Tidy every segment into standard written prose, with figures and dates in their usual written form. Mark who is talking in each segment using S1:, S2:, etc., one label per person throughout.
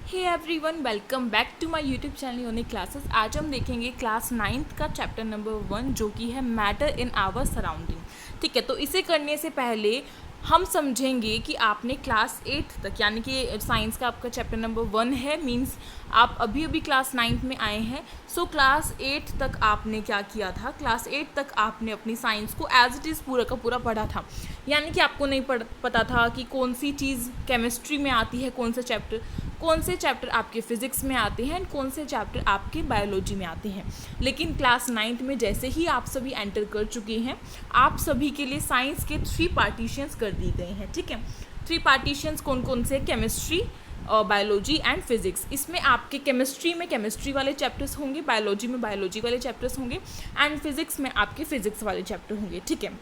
S1: Hey everyone, welcome back to my YouTube channel unique classes. आज हम देखेंगे class 9th का चैप्टर नंबर 1 जो कि है मैटर इन आवर सराउंडिंग। ठीक है, तो इसे करने से पहले हम समझेंगे कि आपने क्लास 8th तक, यानी कि साइंस का आपका चैप्टर नंबर 1 है, मींस आप अभी अभी क्लास 9th में आए हैं। सो क्लास 8 तक आपने क्या किया था? क्लास 8 तक आपने अपनी साइंस को एज इट इज़ पूरा का पूरा पढ़ा था। यानी कि आपको नहीं पता था कि कौन सी चीज़ केमिस्ट्री में आती है, कौन से चैप्टर आपके फिजिक्स में आते हैं, कौन से चैप्टर आपके बायोलॉजी में आते हैं। लेकिन क्लास 9th में जैसे ही आप सभी एंटर कर चुके हैं, आप सभी के लिए साइंस के 3 पार्टीशंस कर दी गए हैं। ठीक है, 3 पार्टीशंस कौन कौन से? Chemistry, biology and physics. इसमें आपके केमिस्ट्री में केमिस्ट्री वाले चैप्टर्स होंगे, बायोलॉजी में बायोलॉजी वाले चैप्टर्स होंगे एंड फिजिक्स में आपके फिजिक्स वाले चैप्टर होंगे। ठीक है,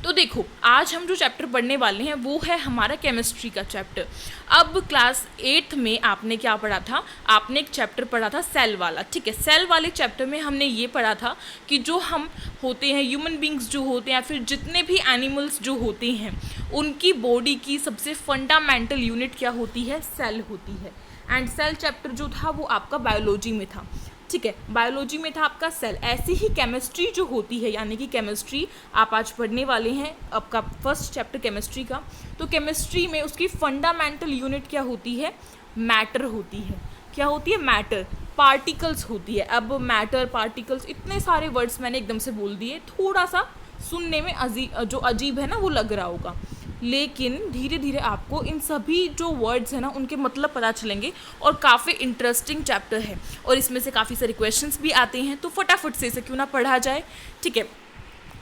S1: तो देखो आज हम जो चैप्टर पढ़ने वाले हैं वो है हमारा केमिस्ट्री का चैप्टर। अब क्लास 8th में आपने क्या पढ़ा था? आपने एक चैप्टर पढ़ा था सेल वाला। ठीक है, सेल वाले चैप्टर में हमने ये पढ़ा था कि जो हम होते हैं, ह्यूमन बींग्स जो होते हैं, फिर जितने भी एनिमल्स जो होते हैं, उनकी बॉडी की सबसे फंडामेंटल यूनिट क्या होती है? सेल होती है। एंड सेल चैप्टर जो था वो आपका बायोलॉजी में था। ठीक है, बायोलॉजी में था आपका सेल। ऐसी ही केमिस्ट्री जो होती है, यानी कि केमिस्ट्री आप आज पढ़ने वाले हैं, आपका फर्स्ट चैप्टर केमिस्ट्री का। तो केमिस्ट्री में उसकी फंडामेंटल यूनिट क्या होती है? मैटर होती है। क्या होती है? मैटर। पार्टिकल्स होती है। अब मैटर, पार्टिकल्स, इतने सारे वर्ड्स मैंने एकदम से बोल दिए, थोड़ा सा सुनने में अजीब है ना, वो लग रहा होगा, लेकिन धीरे धीरे आपको इन सभी जो वर्ड्स हैं ना उनके मतलब पता चलेंगे। और काफ़ी इंटरेस्टिंग चैप्टर है और इसमें से काफ़ी सारे क्वेश्चंस भी आते हैं, तो फटाफट से इसे क्यों ना पढ़ा जाए। ठीक है,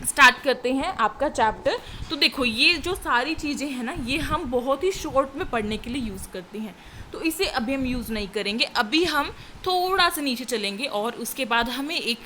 S1: स्टार्ट करते हैं आपका चैप्टर। तो देखो ये जो सारी चीज़ें हैं ना, ये हम बहुत ही शॉर्ट में पढ़ने के लिए यूज़ करते हैं, तो इसे अभी हम यूज़ नहीं करेंगे। अभी हम थोड़ा सा नीचे चलेंगे और उसके बाद हमें एक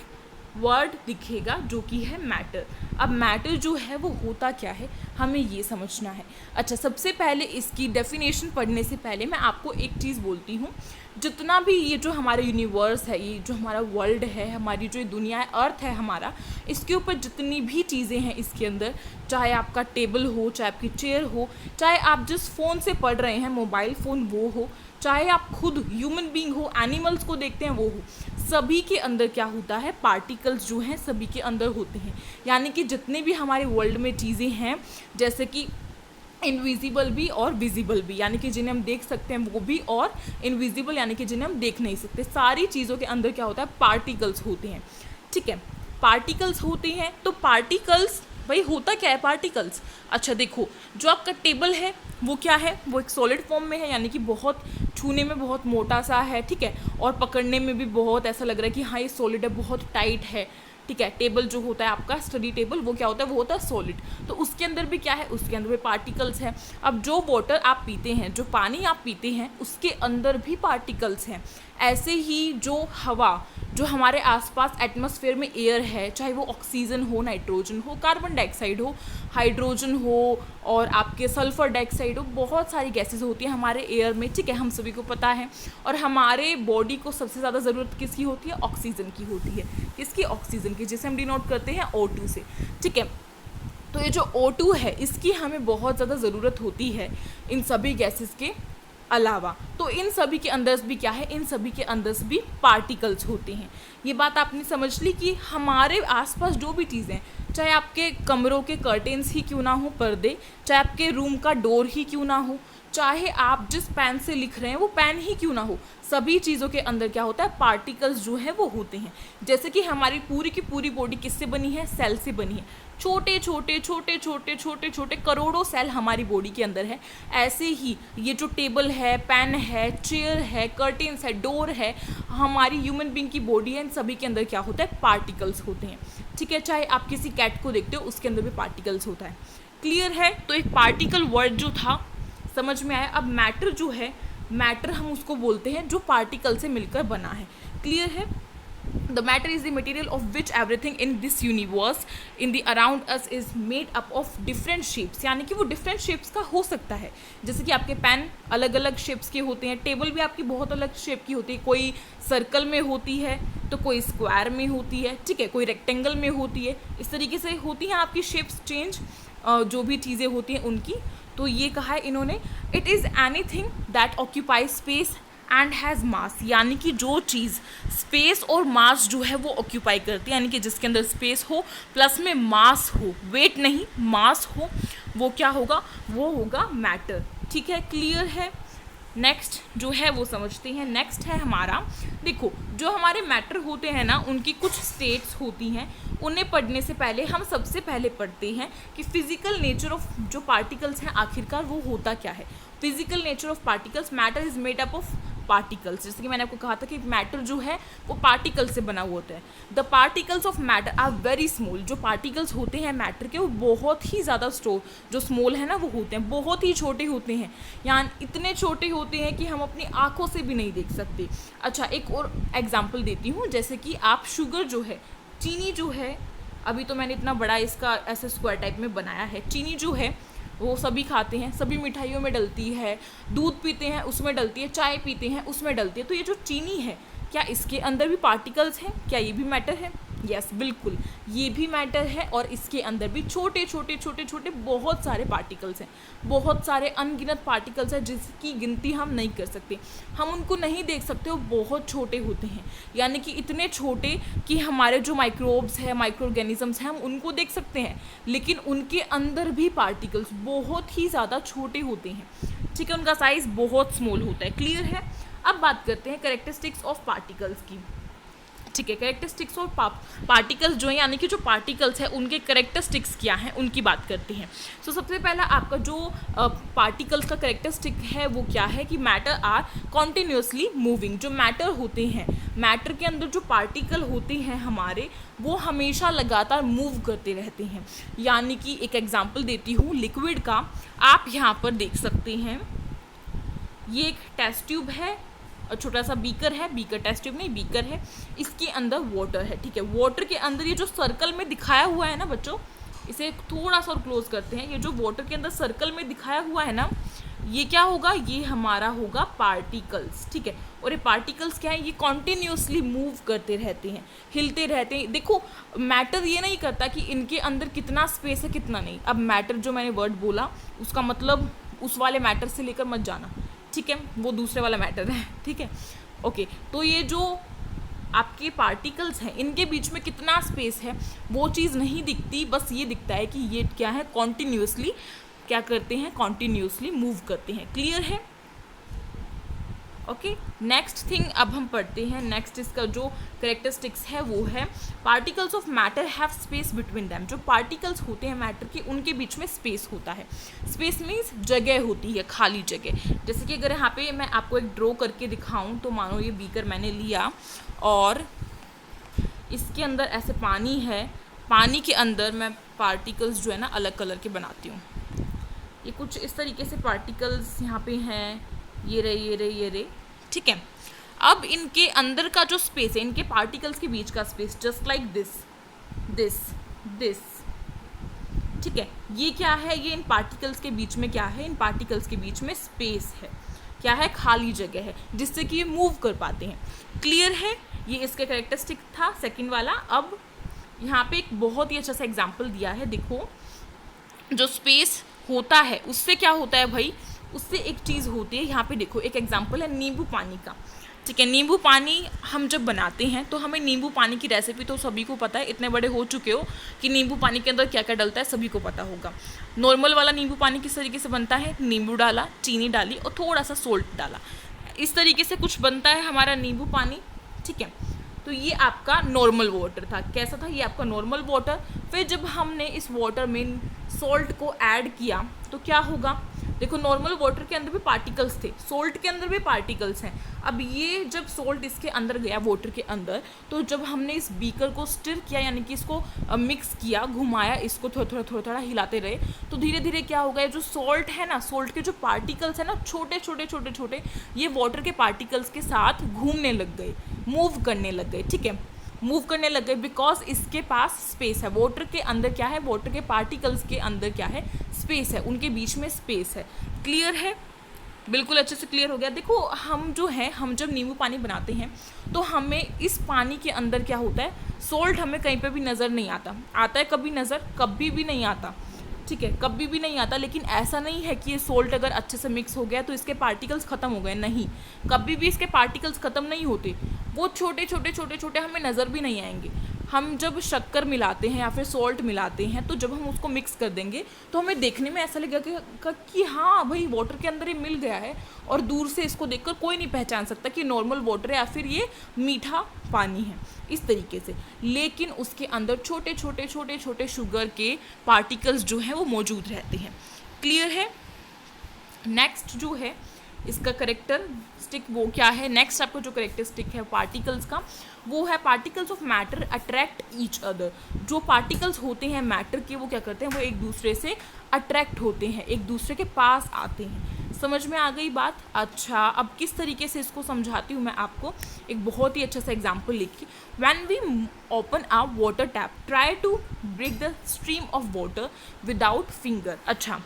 S1: वर्ड दिखेगा जो कि है मैटर। अब मैटर जो है वो होता क्या है, हमें ये समझना है। अच्छा, सबसे पहले इसकी डेफिनेशन पढ़ने से पहले मैं आपको एक चीज़ बोलती हूँ। जितना भी ये जो हमारा यूनिवर्स है, ये जो हमारा वर्ल्ड है, हमारी जो दुनिया है, अर्थ है हमारा, इसके ऊपर जितनी भी चीज़ें हैं इसके अंदर, चाहे आपका टेबल हो, चाहे आपकी चेयर हो, चाहे आप जिस फ़ोन से पढ़ रहे हैं, मोबाइल फ़ोन वो हो, चाहे आप खुद ह्यूमन बींग हो, एनिमल्स को देखते हैं वो हो, सभी के अंदर क्या होता है? पार्टिकल्स जो हैं सभी के अंदर होते हैं। यानी कि जितने भी हमारे वर्ल्ड में चीज़ें हैं, जैसे कि इनविजिबल भी और विजिबल भी, यानी कि जिन्हें हम देख सकते हैं वो भी, और इनविजिबल यानी कि जिन्हें हम देख नहीं सकते, सारी चीज़ों के अंदर क्या होता है? पार्टिकल्स होते हैं। ठीक है, पार्टिकल्स होते हैं। तो पार्टिकल्स, भाई होता क्या है पार्टिकल्स? अच्छा देखो, जो आपका टेबल है वो क्या है? वो एक सॉलिड फॉर्म में है, यानी कि बहुत छूने में बहुत मोटा सा है। ठीक है, और पकड़ने में भी बहुत ऐसा लग रहा है कि हाँ ये सॉलिड है, बहुत टाइट है। ठीक है, टेबल जो होता है आपका स्टडी टेबल, वो क्या होता है? वो होता है सॉलिड। तो उसके अंदर भी क्या है? उसके अंदर भी पार्टिकल्स हैं। अब जो वाटर आप पीते हैं, जो पानी आप पीते हैं, उसके अंदर भी पार्टिकल्स हैं। ऐसे ही जो हवा, जो हमारे आसपास एटमॉस्फेयर में एयर है, चाहे वो ऑक्सीजन हो, नाइट्रोजन हो, कार्बन डाइऑक्साइड हो, हाइड्रोजन हो और आपके सल्फर डाइऑक्साइड हो, बहुत सारी गैसेस होती हैं हमारे एयर में। ठीक है, हम सभी को पता है। और हमारे बॉडी को सबसे ज़्यादा ज़रूरत किसकी होती है? ऑक्सीजन की होती है। किसकी? ऑक्सीजन की, जिसे हम डिनोट करते हैं O2 से। ठीक है, तो ये जो O2 है इसकी हमें बहुत ज़्यादा ज़रूरत होती है इन सभी गैसेस के अलावा। तो इन सभी के अंदर भी क्या है? इन सभी के अंदर भी पार्टिकल्स होते हैं। ये बात आपने समझ ली कि हमारे आसपास जो भी चीज़ें, चाहे आपके कमरों के कर्टेन्स ही क्यों ना हो, पर्दे, चाहे आपके रूम का डोर ही क्यों ना हो, चाहे आप जिस पेन से लिख रहे हैं वो पेन ही क्यों ना हो, सभी चीज़ों के अंदर क्या होता है? पार्टिकल्स जो है वो होते हैं। जैसे कि हमारी पूरी की पूरी बॉडी किससे बनी है? सेल से बनी है। छोटे छोटे छोटे छोटे छोटे छोटे करोड़ों सेल हमारी बॉडी के अंदर है। ऐसे ही ये जो टेबल है, पेन है, चेयर है, कर्टेन्स है, डोर है, हमारी ह्यूमन बींग की बॉडी है, इन सभी के अंदर क्या होता है? पार्टिकल्स होते हैं। ठीक है, चाहे आप किसी कैट को देखते हो, उसके अंदर भी पार्टिकल्स होता है। क्लियर है? तो एक पार्टिकल वर्ड जो था समझ में आया। अब मैटर जो है, मैटर हम उसको बोलते हैं जो पार्टिकल से मिलकर बना है। क्लियर है? The matter is the material of which everything in this universe in the around us is made up of different shapes, यानी कि वो different shapes का हो सकता है। जैसे कि आपके पेन अलग अलग शेप्स के होते हैं, टेबल भी आपकी बहुत अलग शेप की होती है, कोई सर्कल में होती है तो कोई स्क्वायर में होती है। ठीक है, कोई रेक्टेंगल में होती है, इस तरीके से होती हैं आपकी शेप्स चेंज, जो भी चीज़ें होती हैं उनकी। तो ये कहा है इन्होंने, it is anything that occupy space and has मास, यानी कि जो चीज़ स्पेस और मास जो है वो ऑक्यूपाई करती है, यानी कि जिसके अंदर स्पेस हो प्लस में मास हो, वेट नहीं मास हो, वो क्या होगा, वो होगा मैटर। ठीक है, क्लियर है। नेक्स्ट जो है वो समझते हैं। नेक्स्ट है हमारा, देखो जो हमारे मैटर होते हैं ना, उनकी कुछ स्टेट्स होती हैं, उन्हें पढ़ने से पहले हम सबसे पहले पढ़ते हैं कि फिजिकल नेचर ऑफ जो पार्टिकल्स हैं आखिरकार वो होता क्या है। Physical nature of particles, matter is made up of particles, जैसे कि मैंने आपको कहा था कि मैटर जो है वो पार्टिकल से बना हुआ होता है। The particles of matter are very small, जो पार्टिकल्स होते हैं मैटर के वो बहुत ही ज़्यादा जो स्मॉल है ना वो होते हैं, बहुत ही छोटे होते हैं, यानी इतने छोटे होते हैं कि हम अपनी आंखों से भी नहीं देख सकते। अच्छा, एक और एग्जाम्पल देती हूँ, जैसे कि आप शुगर जो है, चीनी जो है, अभी तो मैंने इतना बड़ा इसका ऐसे स्क्वायर टाइप में बनाया है, चीनी जो है वो सभी खाते हैं, सभी मिठाइयों में डलती है, दूध पीते हैं उसमें डलती है, चाय पीते हैं उसमें डलती है। तो ये जो चीनी है, क्या इसके अंदर भी पार्टिकल्स हैं? क्या ये भी मैटर है? यस, बिल्कुल ये भी मैटर है, और इसके अंदर भी छोटे छोटे छोटे छोटे बहुत सारे पार्टिकल्स हैं, बहुत सारे अनगिनत पार्टिकल्स हैं जिसकी गिनती हम नहीं कर सकते, हम उनको नहीं देख सकते, वो बहुत छोटे होते हैं, यानी कि इतने छोटे कि हमारे जो माइक्रोब्स हैं, माइक्रो ऑर्गेनिजम्स हैं, हम उनको देख सकते हैं, लेकिन उनके अंदर भी पार्टिकल्स बहुत ही ज़्यादा छोटे होते हैं। ठीक है, उनका साइज़ बहुत स्मॉल होता है। क्लियर है। अब बात करते हैं कैरेक्टरिस्टिक्स ऑफ पार्टिकल्स की। ठीक है, कैरेक्टरिस्टिक्स ऑफ पार्टिकल्स जो है, यानी कि जो पार्टिकल्स है उनके कैरेक्टरिस्टिक्स क्या हैं उनकी बात करते हैं। सो सबसे पहला आपका जो पार्टिकल्स का कैरेक्टरिस्टिक है वो क्या है कि मैटर आर कॉन्टिन्यूसली मूविंग। जो मैटर होते हैं, मैटर के अंदर जो पार्टिकल होते हैं हमारे, वो हमेशा लगातार मूव करते रहते हैं। यानी कि एक एग्जाम्पल देती हूँ लिक्विड का, आप यहाँ पर देख सकते हैं, ये एक टेस्ट ट्यूब है, छोटा सा बीकर है, बीकर टेस्ट ट्यूब नहीं बीकर है, इसके अंदर वाटर है। ठीक है, वाटर के अंदर ये जो सर्कल में दिखाया हुआ है ना बच्चों, इसे थोड़ा सा और क्लोज करते हैं, ये जो वाटर के अंदर सर्कल में दिखाया हुआ है ना, ये क्या होगा, ये हमारा होगा पार्टिकल्स। ठीक है, और ये पार्टिकल्स क्या है, ये कॉन्टिन्यूसली मूव करते रहते हैं, हिलते रहते हैं। देखो मैटर ये नहीं करता कि इनके अंदर कितना स्पेस है कितना नहीं। अब मैटर जो मैंने वर्ड बोला उसका मतलब उस वाले मैटर से लेकर मत जाना, ठीक है, वो दूसरे वाला मैटर है। ठीक है, ओके, तो ये जो आपके पार्टिकल्स हैं इनके बीच में कितना स्पेस है वो चीज़ नहीं दिखती, बस ये दिखता है कि ये क्या है, कॉन्टिन्यूसली क्या करते हैं, कॉन्टिन्यूसली मूव करते हैं। क्लियर है। ओके, नेक्स्ट थिंग अब हम पढ़ते हैं। नेक्स्ट इसका जो करेक्टरिस्टिक्स है वो है particles of matter have space between them. जो पार्टिकल्स होते हैं मैटर के, उनके बीच में स्पेस होता है। स्पेस मीन्स जगह होती है, खाली जगह। जैसे कि अगर यहाँ पे मैं आपको एक ड्रॉ करके दिखाऊं, तो मानो ये बीकर मैंने लिया और इसके अंदर ऐसे पानी है, पानी के अंदर मैं पार्टिकल्स जो है ना अलग कलर के बनाती हूँ। ये कुछ इस तरीके से पार्टिकल्स यहाँ पे हैं, ये रहे ये रहे ये रहे। ठीक है, अब इनके अंदर का जो स्पेस है, इनके पार्टिकल्स के बीच का space, just like this this this. ठीक है, ये क्या है, ये इन पार्टिकल्स के बीच में क्या है, इन पार्टिकल्स के बीच में स्पेस है, क्या है, खाली जगह है, जिससे कि ये मूव कर पाते हैं। क्लियर है, ये इसका कैरेक्टरिस्टिक था सेकंड वाला। अब यहाँ पे एक बहुत ही अच्छा सा एग्जाम्पल दिया है, देखो जो स्पेस होता है उससे क्या होता है भाई, उससे एक चीज़ होती है। यहाँ पे देखो एक एग्जाम्पल है नींबू पानी का। ठीक है, नींबू पानी हम जब बनाते हैं तो हमें नींबू पानी की रेसिपी तो सभी को पता है, इतने बड़े हो चुके हो कि नींबू पानी के अंदर क्या क्या डलता है सभी को पता होगा। नॉर्मल वाला नींबू पानी किस तरीके से बनता है, नींबू डाला, चीनी डाली और थोड़ा सा सोल्ट डाला, इस तरीके से कुछ बनता है हमारा नींबू पानी। ठीक है, तो ये आपका नॉर्मल वाटर था। कैसा था, ये आपका नॉर्मल वाटर। फिर जब हमने इस वाटर में सॉल्ट को ऐड किया तो क्या होगा, देखो नॉर्मल वाटर के अंदर भी पार्टिकल्स थे, सॉल्ट के अंदर भी पार्टिकल्स हैं। अब ये जब सॉल्ट इसके अंदर गया वाटर के अंदर, तो जब हमने इस बीकर को स्टिर किया, यानी कि इसको मिक्स किया, घुमाया, इसको थोड़ा थोड़ा हिलाते रहे, तो धीरे धीरे क्या होगा, ये जो सॉल्ट है ना, सॉल्ट के जो पार्टिकल्स है ना, छोटे छोटे छोटे छोटे, ये वाटर के पार्टिकल्स के साथ घूमने लग गए, मूव करने लग गए। ठीक है, मूव करने लग गए बिकॉज इसके पास स्पेस है। वाटर के अंदर क्या है, वाटर के पार्टिकल्स के अंदर क्या है, स्पेस है, उनके बीच में स्पेस है। क्लियर है, बिल्कुल अच्छे से क्लियर हो गया। देखो हम जो है, हम जब नींबू पानी बनाते हैं तो हमें इस पानी के अंदर क्या होता है, सॉल्ट हमें कहीं पे भी नज़र नहीं आता, आता है कभी नज़र, कभी भी नहीं आता। ठीक है, कभी भी नहीं आता। लेकिन ऐसा नहीं है कि ये सोल्ट अगर अच्छे से मिक्स हो गया तो इसके पार्टिकल्स ख़त्म हो गए, नहीं, कभी भी इसके पार्टिकल्स ख़त्म नहीं होते, वो छोटे छोटे छोटे छोटे हमें नज़र भी नहीं आएंगे। हम जब शक्कर मिलाते हैं या फिर सॉल्ट मिलाते हैं तो जब हम उसको मिक्स कर देंगे तो हमें देखने में ऐसा लगेगा कि हाँ भाई वाटर के अंदर ये मिल गया है, और दूर से इसको देखकर कोई नहीं पहचान सकता कि नॉर्मल वाटर है या फिर ये मीठा पानी है, इस तरीके से। लेकिन उसके अंदर छोटे छोटे छोटे छोटे शुगर के पार्टिकल्स जो हैं वो मौजूद रहते हैं। क्लियर है? नेक्स्ट जो है इसका करेक्टरिस्टिक वो क्या है, नेक्स्ट आपको जो करेक्टरिस्टिक है पार्टिकल्स का, वो है particles of matter attract each other. जो पार्टिकल्स होते हैं मैटर के, वो क्या करते हैं, वो एक दूसरे से अट्रैक्ट होते हैं, एक दूसरे के पास आते हैं। समझ में आ गई बात? अच्छा, अब किस तरीके से इसको समझाती हूँ मैं आपको, एक बहुत ही अच्छा सा एग्जाम्पल लेके। When we open a water tap, try to break the stream of water without finger. अच्छा,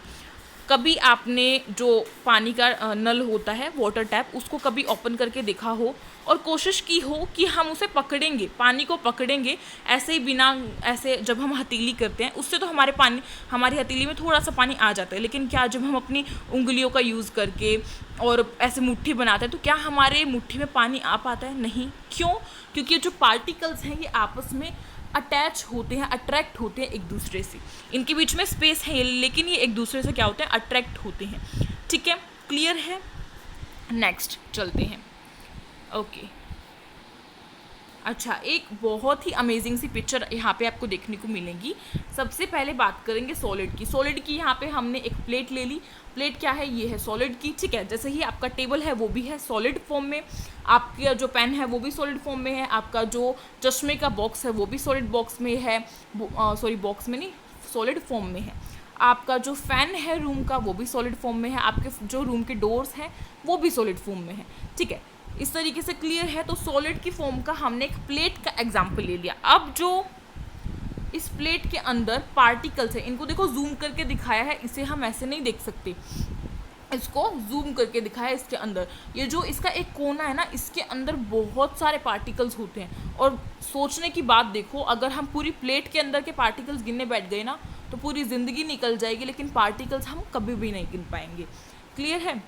S1: कभी आपने जो पानी का नल होता है वाटर टैप, उसको कभी ओपन करके देखा हो और कोशिश की हो कि हम उसे पकड़ेंगे, पानी को पकड़ेंगे ऐसे ही बिना, ऐसे जब हम हथेली करते हैं उससे तो हमारी हथेली में थोड़ा सा पानी आ जाता है, लेकिन क्या जब हम अपनी उंगलियों का यूज़ करके और ऐसे मुट्ठी बनाते हैं तो क्या हमारे मुट्ठी में पानी आ पाता है? नहीं। क्यों? क्योंकि जो पार्टिकल्स हैं ये आपस में अटैच होते हैं, अट्रैक्ट होते हैं एक दूसरे से। इनके बीच में स्पेस है लेकिन ये एक दूसरे से क्या होते हैं, अट्रैक्ट होते हैं। ठीक है, क्लियर है? नेक्स्ट चलते हैं। ओके, अच्छा, एक बहुत ही अमेजिंग सी पिक्चर यहाँ पे आपको देखने को मिलेगी। सबसे पहले बात करेंगे सॉलिड की। सॉलिड की यहाँ पे हमने एक प्लेट ले ली। प्लेट क्या है? ये है सॉलिड की। ठीक है, जैसे ही आपका टेबल है वो भी है सॉलिड फॉर्म में, आपका जो पेन है वो भी सॉलिड फॉर्म में है, आपका जो चश्मे का बॉक्स है वो भी सॉलिड बॉक्स में है, सॉरी बॉक्स में नहीं, सॉलिड फॉर्म में है। आपका जो फ़ैन है रूम का वो भी सॉलिड फॉर्म में है, आपके जो रूम के डोर्स हैं वो भी सॉलिड फॉर्म में है। ठीक है, इस तरीके से क्लियर है? तो सॉलिड की फॉर्म का हमने एक प्लेट का एग्जाम्पल ले लिया। अब जो इस प्लेट के अंदर पार्टिकल्स है, इनको देखो जूम करके दिखाया है, इसे हम ऐसे नहीं देख सकते, इसको जूम करके दिखाया है। इसके अंदर ये जो इसका एक कोना है ना, इसके अंदर बहुत सारे पार्टिकल्स होते हैं। और सोचने की बात देखो, अगर हम पूरी प्लेट के अंदर के पार्टिकल्स गिनने बैठ गए ना तो पूरी ज़िंदगी निकल जाएगी, लेकिन पार्टिकल्स हम कभी भी नहीं गिन पाएंगे। क्लियर है?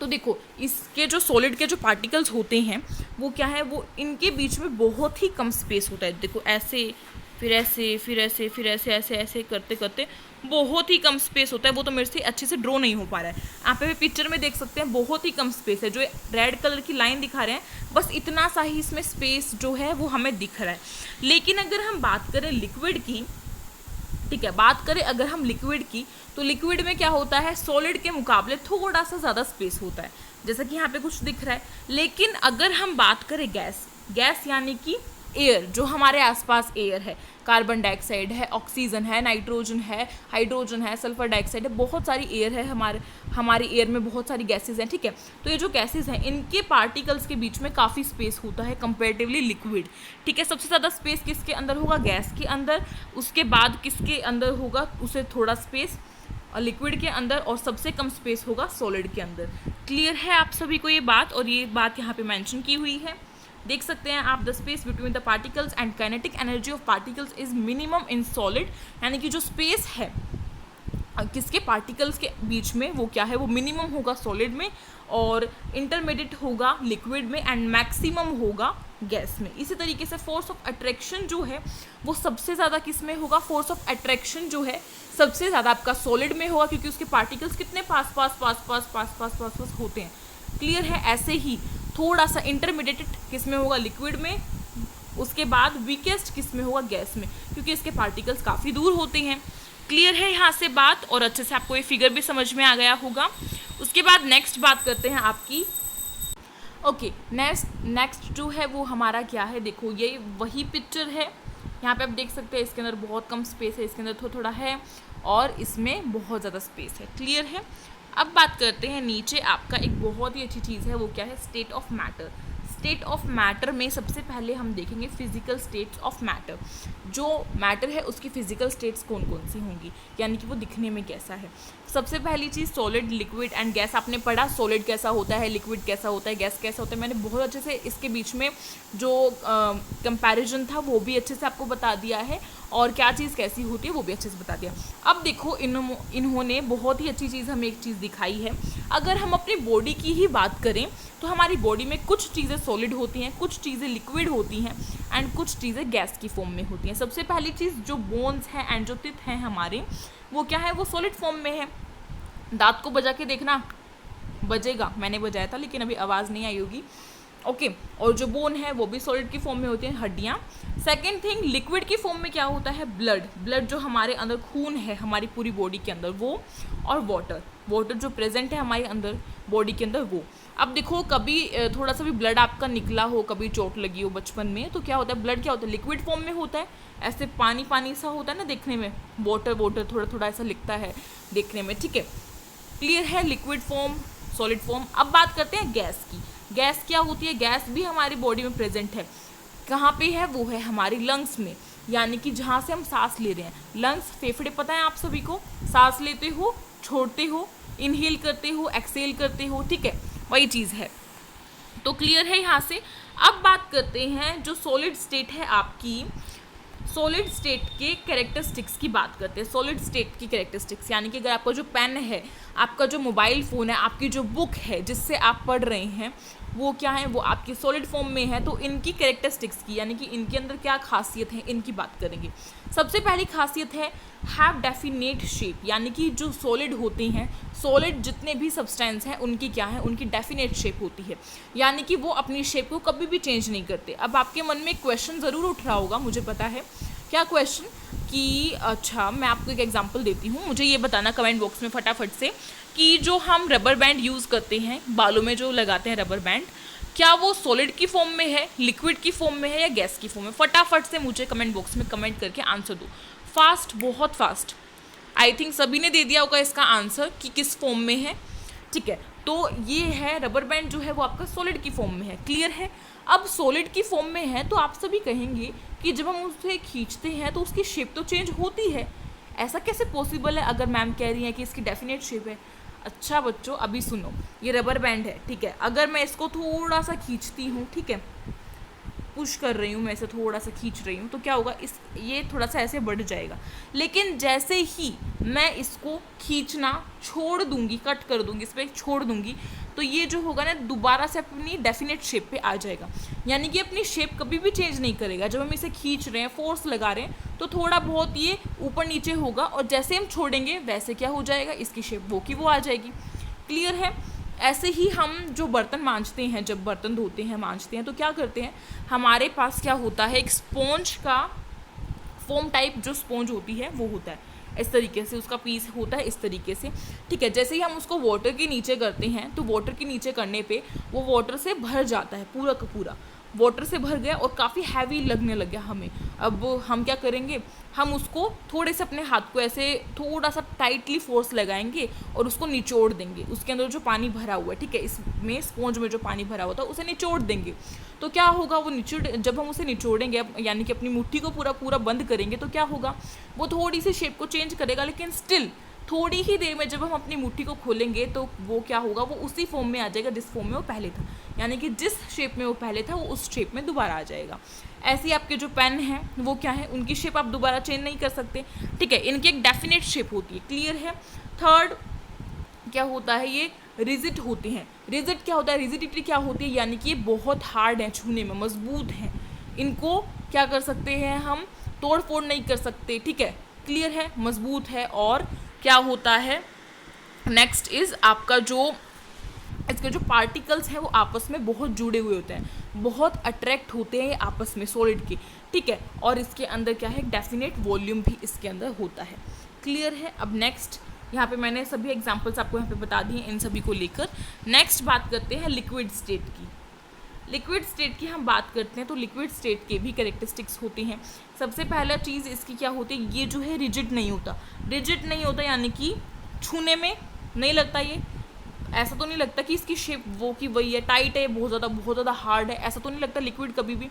S1: तो देखो, इसके जो सॉलिड के जो पार्टिकल्स होते हैं वो क्या है, वो इनके बीच में बहुत ही कम स्पेस होता है। देखो ऐसे, फिर ऐसे, फिर ऐसे, फिर ऐसे, ऐसे ऐसे करते करते बहुत ही कम स्पेस होता है। वो तो मेरे से अच्छे से ड्रॉ नहीं हो पा रहा है, आप पे पिक्चर में देख सकते हैं बहुत ही कम स्पेस है। जो रेड कलर की लाइन दिखा रहे हैं, बस इतना सा ही इसमें स्पेस जो है वो हमें दिख रहा है। लेकिन अगर हम बात करें लिक्विड की, ठीक है, बात करें अगर हम लिक्विड की, तो लिक्विड में क्या होता है, सॉलिड के मुकाबले थोड़ा सा ज़्यादा स्पेस होता है, जैसा कि यहाँ पे कुछ दिख रहा है। लेकिन अगर हम बात करें गैस यानी कि एयर, जो हमारे आसपास एयर है, कार्बन डाइऑक्साइड है, ऑक्सीजन है, नाइट्रोजन है, हाइड्रोजन है, सल्फर डाइऑक्साइड है, बहुत सारी एयर है, हमारे एयर में बहुत सारी गैसेज हैं। ठीक है, तो ये जो गैसेज हैं इनके पार्टिकल्स के बीच में काफ़ी स्पेस होता है कंपेरेटिवली लिक्विड। ठीक है, सबसे ज़्यादा स्पेस किसके अंदर होगा, गैस के अंदर, उसके बाद किसके अंदर होगा, उसे थोड़ा स्पेस लिक्विड के अंदर, और सबसे कम स्पेस होगा सॉलिड के अंदर। क्लियर है आप सभी को ये बात? और ये बात यहाँ पे मेंशन की हुई है, देख सकते हैं आप। The space between the particles and kinetic energy of particles is minimum in solid, यानी कि जो स्पेस है किसके, पार्टिकल्स के बीच में, वो क्या है, वो मिनिमम होगा सॉलिड में, और इंटरमीडिएट होगा लिक्विड में, एंड मैक्सिमम होगा गैस में। इसी तरीके से फोर्स ऑफ अट्रैक्शन जो है वो सबसे ज़्यादा किस में होगा, फोर्स ऑफ अट्रैक्शन जो है सबसे ज़्यादा आपका सॉलिड में होगा, क्योंकि उसके पार्टिकल्स कितने पास पास होते हैं। क्लियर है? ऐसे ही थोड़ा सा इंटरमीडिएट किस में होगा, लिक्विड में, उसके बाद वीकेस्ट किस में होगा, गैस में, क्योंकि इसके पार्टिकल्स काफ़ी दूर होते हैं। क्लियर है यहाँ से बात? और अच्छे से आपको ये फिगर भी समझ में आ गया होगा। उसके बाद नेक्स्ट बात करते हैं आपकी। ओके, नेक्स्ट जो है वो हमारा क्या है, देखो ये वही पिक्चर है, यहाँ पे आप देख सकते हैं इसके अंदर बहुत कम स्पेस है, इसके अंदर थोड़ा है, और इसमें बहुत ज़्यादा स्पेस है। क्लियर है? अब बात करते हैं नीचे आपका एक बहुत ही अच्छी चीज़ है, वो क्या है, state of matter. State of matter में सबसे पहले हम देखेंगे फिजिकल स्टेट्स ऑफ मैटर। जो मैटर है उसकी फिजिकल स्टेट्स कौन कौन सी होंगी, यानी कि वो दिखने में कैसा है। सबसे पहली चीज़ सॉलिड, लिक्विड एंड गैस। आपने पढ़ा सॉलिड कैसा होता है, लिक्विड कैसा होता है, गैस कैसा होता है। मैंने बहुत अच्छे से इसके बीच में जो कंपैरिजन था वो भी अच्छे से आपको बता दिया है। और क्या चीज़ कैसी होती है वो भी अच्छे से बता दिया। अब देखो इन्होंने बहुत ही अच्छी चीज़ हमें एक चीज़ दिखाई है। अगर हम अपनी बॉडी की ही बात करें तो हमारी बॉडी में कुछ चीज़ें सॉलिड होती हैं, कुछ चीज़ें लिक्विड होती हैं एंड कुछ चीज़ें गैस की फॉर्म में होती हैं। सबसे पहली चीज़ जो बोन्स हैं एंड जो टिथ हैं हमारे, वो क्या है, वो सॉलिड फॉर्म में है। दांत को बजा के देखना, बजेगा, मैंने बजाया था लेकिन अभी आवाज़ नहीं आई होगी। ओके, और जो बोन है वो भी सॉलिड की फॉर्म में होती हैं, हड्डियाँ। सेकेंड थिंग, लिक्विड की फॉर्म में क्या होता है, ब्लड जो हमारे अंदर खून है हमारी पूरी बॉडी के अंदर वो, और वाटर जो प्रेजेंट है हमारे अंदर बॉडी के अंदर वो। अब देखो कभी थोड़ा सा भी ब्लड आपका निकला हो, कभी चोट लगी हो बचपन में, तो क्या होता है, ब्लड क्या होता है, लिक्विड फॉर्म में होता है, ऐसे पानी पानी सा होता है ना देखने में, वाटर थोड़ा थोड़ा ऐसा लिखता है देखने में, ठीक है। क्लियर है, लिक्विड फॉर्म, सॉलिड फॉर्म। अब बात करते हैं गैस की। गैस क्या होती है, गैस भी हमारी बॉडी में प्रेजेंट है। कहाँ पे है, वो है हमारी लंग्स में, यानी कि जहाँ से हम सांस ले रहे हैं। लंग्स, फेफड़े पता है आप सभी को, सांस लेते हो, छोड़ते हो, इनहेल करते हो, एक्सेल करते हो, ठीक है, वही चीज़ है। तो क्लियर है यहाँ से। अब बात करते हैं जो सॉलिड स्टेट है आपकी, सॉलिड स्टेट के कैरेक्टरिस्टिक्स की बात करते हैं। सॉलिड स्टेट की कैरेक्टरिस्टिक्स यानी कि अगर आपका जो पेन है, आपका जो मोबाइल फ़ोन है, आपकी जो बुक है जिससे आप पढ़ रहे हैं, वो क्या है, वो आपकी सॉलिड फॉर्म में है। तो इनकी कैरेक्टरिस्टिक्स की यानी कि इनके अंदर क्या खासियत है, इनकी बात करेंगे। सबसे पहली खासियत है हैव डेफिनेट शेप, यानी कि जो सॉलिड होते हैं, सॉलिड जितने भी सब्सटेंस हैं उनकी क्या है, उनकी डेफिनेट शेप होती है, यानी कि वो अपनी शेप को कभी भी चेंज नहीं करते। अब आपके मन में एक क्वेश्चन ज़रूर उठ रहा होगा, मुझे पता है क्या क्वेश्चन, कि अच्छा मैं आपको एक एग्जांपल देती हूँ, मुझे ये बताना कमेंट बॉक्स में फटाफट से कि जो हम रबर बैंड यूज़ करते हैं, बालों में जो लगाते हैं रबर बैंड, क्या वो सॉलिड की फॉर्म में है, लिक्विड की फॉर्म में है या गैस की फॉर्म में? फटाफट से मुझे कमेंट बॉक्स में कमेंट करके आंसर दो, फास्ट, बहुत फास्ट। आई थिंक सभी ने दे दिया होगा इसका आंसर कि किस फॉर्म में है, ठीक है। तो ये है रबर बैंड जो है वो आपका सॉलिड की फॉर्म में है, क्लियर है। अब सॉलिड की फॉर्म में है तो आप सभी कहेंगे कि जब हम उसे खींचते हैं तो उसकी शेप तो चेंज होती है, ऐसा कैसे पॉसिबल है अगर मैम कह रही हैं कि इसकी डेफिनेट शेप है? अच्छा बच्चों, अभी सुनो, ये रबर बैंड है, ठीक है, अगर मैं इसको थोड़ा सा खींचती हूँ, ठीक है, पुश कर रही हूँ मैं इसे, थोड़ा सा खींच रही हूँ, तो क्या होगा, ये थोड़ा सा ऐसे बढ़ जाएगा। लेकिन जैसे ही मैं इसको खींचना छोड़ दूंगी, कट कर दूंगी, इस पर छोड़ दूंगी, तो ये जो होगा ना दोबारा से अपनी डेफिनेट शेप पे आ जाएगा, यानी कि अपनी शेप कभी भी चेंज नहीं करेगा। जब हम इसे खींच रहे हैं, फोर्स लगा रहे हैं, तो थोड़ा बहुत ये ऊपर नीचे होगा, और जैसे हम छोड़ेंगे वैसे क्या हो जाएगा, इसकी शेप वो की वो आ जाएगी। क्लियर है। ऐसे ही हम जो बर्तन मांजते हैं, जब बर्तन धोते हैं, मांजते हैं, तो क्या करते हैं, हमारे पास क्या होता है, एक स्पॉन्ज का फोम टाइप जो स्पॉन्ज होती है वो होता है, इस तरीके से उसका पीस होता है, इस तरीके से, ठीक है। जैसे ही हम उसको वाटर के नीचे करते हैं, तो वाटर के नीचे करने पे वो वाटर से भर जाता है, पूरा का पूरा वाटर से भर गया और काफ़ी हैवी लगने लग गया हमें। अब हम क्या करेंगे, हम उसको थोड़े से अपने हाथ को ऐसे थोड़ा सा टाइटली फोर्स लगाएंगे और उसको निचोड़ देंगे, उसके अंदर जो पानी भरा हुआ है, ठीक है, इसमें स्पॉन्ज में जो पानी भरा हुआ था उसे निचोड़ देंगे। तो क्या होगा, वो जब हम उसे निचोड़ेंगे, यानी कि अपनी मुट्ठी को पूरा पूरा बंद करेंगे, तो क्या होगा, वो थोड़ी सी शेप को चेंज करेगा, लेकिन स्टिल थोड़ी ही देर में जब हम अपनी मुट्ठी को खोलेंगे तो वो क्या होगा, वो उसी फॉर्म में आ जाएगा जिस फॉर्म में वो पहले था, यानी कि जिस शेप में वो पहले था वो उस शेप में दोबारा आ जाएगा। ऐसे ही आपके जो पेन हैं वो क्या है, उनकी शेप आप दोबारा चेंज नहीं कर सकते, ठीक है, इनकी एक डेफिनेट शेप होती है, क्लियर है। थर्ड क्या होता है, ये रिजिड होते हैं। रिजिड क्या होता है, रिजिडिटी क्या होती है, यानी कि ये बहुत हार्ड है, छूने में मजबूत हैं, इनको क्या कर सकते हैं हम, तोड़ फोड़ नहीं कर सकते, ठीक है, क्लियर है, मजबूत है। और क्या होता है, नेक्स्ट इज आपका जो इसके जो पार्टिकल्स हैं वो आपस में बहुत जुड़े हुए होते हैं, बहुत अट्रैक्ट होते हैं आपस में सॉलिड के, ठीक है। और इसके अंदर क्या है, डेफिनेट वॉल्यूम भी इसके अंदर होता है, क्लियर है। अब नेक्स्ट यहाँ पे मैंने सभी एग्जांपल्स आपको यहाँ पे बता दिए इन सभी को लेकर। नेक्स्ट बात करते हैं लिक्विड स्टेट की। लिक्विड स्टेट की हम बात करते हैं तो लिक्विड स्टेट के भी कैरेक्टरिस्टिक्स होते हैं। सबसे पहला चीज़ इसकी क्या होती है, ये जो है रिजिड नहीं होता, रिजिड नहीं होता यानी कि छूने में नहीं लगता, ये ऐसा तो नहीं लगता कि इसकी शेप वो की वही है, टाइट है, बहुत ज़्यादा हार्ड है, ऐसा तो नहीं लगता लिक्विड कभी भी,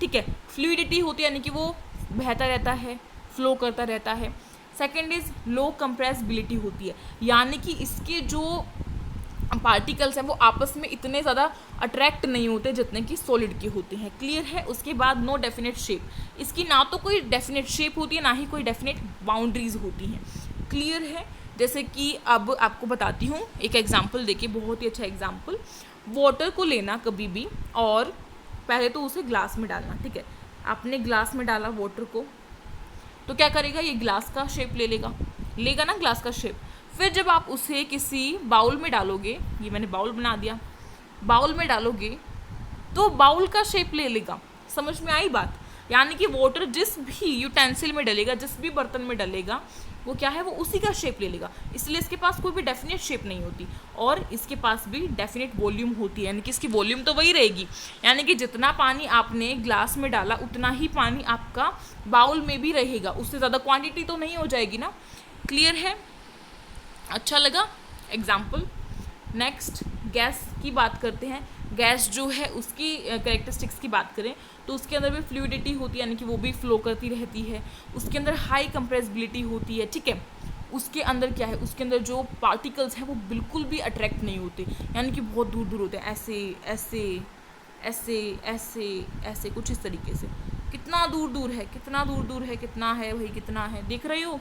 S1: ठीक है। फ्लूइडिटी होती है यानी कि वो बहता रहता है, फ्लो करता रहता है। सेकेंड इज लो कंप्रेसिबिलिटी होती है, यानी कि इसके जो पार्टिकल्स हैं वो आपस में इतने ज़्यादा अट्रैक्ट नहीं होते जितने कि सॉलिड के होते हैं। क्लियर है। उसके बाद नो डेफिनेट शेप, इसकी ना तो कोई डेफिनेट शेप होती है ना ही कोई डेफिनेट बाउंड्रीज होती हैं। क्लियर है। जैसे कि अब आपको बताती हूँ एक एग्जांपल देखिए, बहुत ही अच्छा एग्जांपल। वाटर को लेना कभी भी, और पहले तो उसे ग्लास में डालना। ठीक है, आपने ग्लास में डाला वाटर को, तो क्या करेगा, ये ग्लास का शेप ले लेगा, लेगा ना ग्लास का शेप। फिर जब आप उसे किसी बाउल में डालोगे, ये मैंने बाउल बना दिया, बाउल में डालोगे तो बाउल का शेप ले लेगा। समझ में आई बात। यानी कि वाटर जिस भी यूटेंसिल में डलेगा, जिस भी बर्तन में डलेगा, वो क्या है, वो उसी का शेप ले लेगा। इसलिए इसके पास कोई भी डेफिनेट शेप नहीं होती, और इसके पास भी डेफिनेट वॉल्यूम होती है, यानी कि इसकी वॉल्यूम तो वही रहेगी। यानी कि जितना पानी आपने ग्लास में डाला उतना ही पानी आपका बाउल में भी रहेगा, उससे ज़्यादा क्वांटिटी तो नहीं हो जाएगी ना। क्लियर है। अच्छा लगा एग्जाम्पल। नेक्स्ट गैस की बात करते हैं। गैस जो है उसकी कैरेक्टरिस्टिक्स की बात करें तो उसके अंदर भी फ्लूइडिटी होती है, यानी कि वो भी फ्लो करती रहती है। उसके अंदर हाई कंप्रेसिबिलिटी होती है। ठीक है, उसके अंदर क्या है, उसके अंदर जो पार्टिकल्स हैं वो बिल्कुल भी अट्रैक्ट नहीं होते, यानी कि बहुत दूर दूर होते हैं, ऐसे ऐसे ऐसे ऐसे ऐसे कुछ इस तरीके से। कितना दूर दूर है, कितना दूर दूर है, कितना है भाई, कितना है, देख रहे हो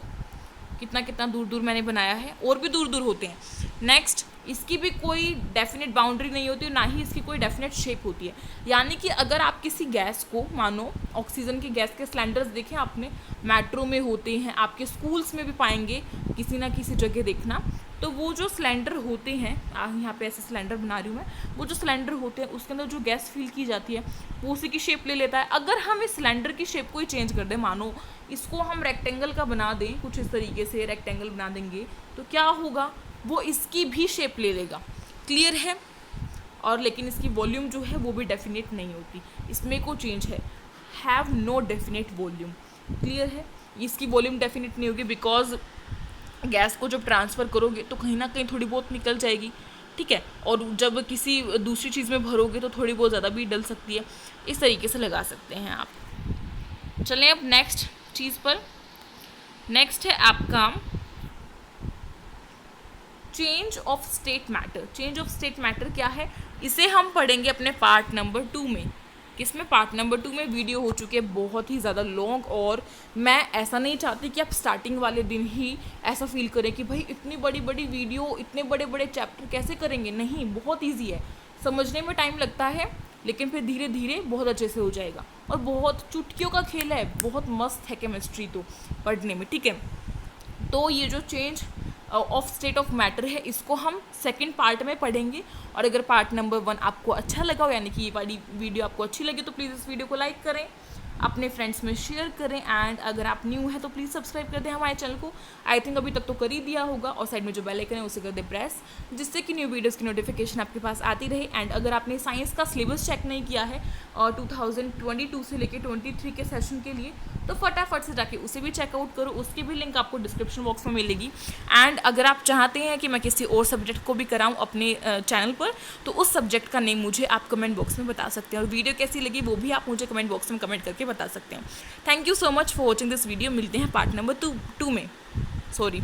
S1: कितना कितना दूर दूर मैंने बनाया है, और भी दूर दूर होते हैं। नेक्स्ट, इसकी भी कोई डेफिनेट बाउंड्री नहीं होती, ना ही इसकी कोई डेफिनेट शेप होती है। यानी कि अगर आप किसी गैस को, मानो ऑक्सीजन की गैस के सिलेंडर्स देखें आपने, मेट्रो में होते हैं, आपके स्कूल्स में भी पाएंगे किसी ना किसी जगह देखना, तो वो जो सिलेंडर होते हैं, यहाँ पे ऐसे सिलेंडर बना रही हूँ मैं, वो जो सिलेंडर होते हैं उसके अंदर जो गैस फिल की जाती है वो उसी की शेप ले लेता है। अगर हम इस सिलेंडर की शेप को ही चेंज कर दें, मानो इसको हम रेक्टेंगल का बना दें, कुछ इस तरीके से रेक्टेंगल बना देंगे, तो क्या होगा, वो इसकी भी शेप ले लेगा। क्लियर है। और लेकिन इसकी वॉल्यूम जो है वो भी डेफिनेट नहीं होती, इसमें को चेंज है, have no definite volume. Clear है। इसकी वॉल्यूम डेफिनेट नहीं होगी, बिकॉज गैस को जब ट्रांसफ़र करोगे तो कहीं ना कहीं थोड़ी बहुत निकल जाएगी। ठीक है, और जब किसी दूसरी चीज़ में भरोगे तो थोड़ी बहुत ज़्यादा भी डल सकती है। इस तरीके से लगा सकते हैं आप। चलें अब नेक्स्ट चीज़ पर। नेक्स्ट है आपका change of state matter. Change of state matter क्या है, इसे हम पढ़ेंगे अपने पार्ट नंबर 2 में। किसमें, पार्ट नंबर 2 में। वीडियो हो चुकी है बहुत ही ज़्यादा लॉन्ग, और मैं ऐसा नहीं चाहती कि आप स्टार्टिंग वाले दिन ही ऐसा फील करें कि भाई इतनी बड़ी बड़ी वीडियो, इतने बड़े बड़े चैप्टर कैसे करेंगे। नहीं, बहुत ईजी है, समझने में टाइम लगता है लेकिन फिर धीरे धीरे बहुत अच्छे से हो जाएगा, और बहुत चुटकियों का खेल है, बहुत मस्त है केमिस्ट्री तो पढ़ने में। ठीक है, तो ये जो change of state of matter है इसको हम सेकंड पार्ट में पढ़ेंगे। और अगर पार्ट नंबर 1 आपको अच्छा लगा हो, यानी कि ये वाली वीडियो आपको अच्छी लगी, तो प्लीज़ इस वीडियो को लाइक करें, अपने फ्रेंड्स में शेयर करें, एंड अगर आप न्यू है तो प्लीज़ सब्सक्राइब कर दें हमारे चैनल को। आई थिंक अभी तक तो कर ही दिया होगा, और साइड में जो बेल आइकन है उसे कर दे प्रेस, जिससे कि न्यू वीडियोज़ की नोटिफिकेशन आपके पास आती रहे। एंड अगर आपने साइंस का सिलेबस चेक नहीं किया है और 2022 से लेकर 23 के सेशन के लिए, तो फटाफट से जाके उसे भी चेकआउट करो, उसकी भी लिंक आपको डिस्क्रिप्शन बॉक्स में मिलेगी। एंड अगर आप चाहते हैं कि मैं किसी और सब्जेक्ट को भी कराऊं अपने चैनल पर, तो उस सब्जेक्ट का नेम मुझे आप कमेंट बॉक्स में बता सकते हैं, और वीडियो कैसी लगी वो भी आप मुझे कमेंट बॉक्स में कमेंट करके बता सकते हैं। Thank you so much for watching this video. मिलते हैं पार्ट नंबर 2 में। सॉरी।